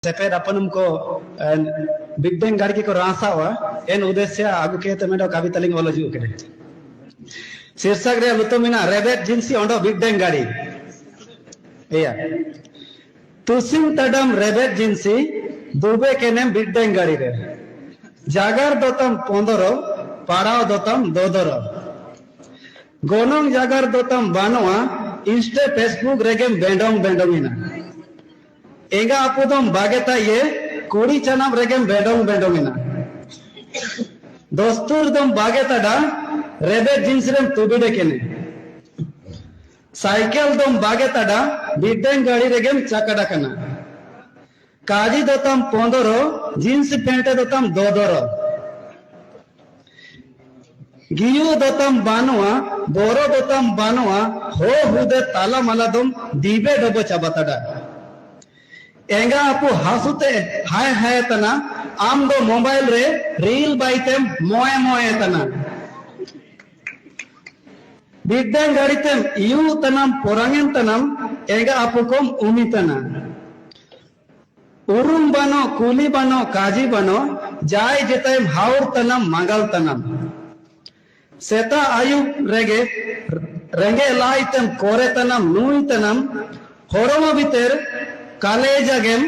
सेपेद अपनम को बिगडेंग गाड़ी को रासावा एन उद्देश्य आगु के तमेडो कवितलिंग वाला जू करे शीर्षक रे लुतमिना रेबेट जिंसी ओंडो बिगडेंग गाड़ी एया तुसिम तडम रेबेट जिंसी दुबे केनेम बिगडेंग गाड़ी रे जागर दोतम 15 पाड़ाव दोतम 2 गोनोंग जागर दोतम बानोआ इंस्टे फेसबुक रेगेम बेंडोंग बेंडोंगिना एंगा अपुदम बागेता ये कोड़ी चनाम रेगेम बेंडोंग बेंडोंगिना दोस्तुर दम बागेता डा रेबेट जिंस रेम तुबिडे केने साइकिल दम बागेता डा बिगडेंग गाड़ी रेगेम चकड़ा कना काजी दोतम 15 जींस पेंटे दोतम 2 गियु दोतम बानुआ बोरो दोतम बानुआ हो हुदे ताला माला दम दीबे डबो चाबाताडा एंगा अपु हासुते हाय हाय तना आम दो मोबाइल रे रील बाइतेम मोए मोए तना बिगडेंग गाड़ी तेम यू तनम पोरांगेन तनम एंगा अपु कोम उमी तना उरुम बनो कुली बनो काजी बनो जाय जेताइम हाउर तनम मांगल तनम सेता आयुब रेगे रेंगे लाइतम कोरे तनम नुई तनम होरोमा बितेर काले जगेम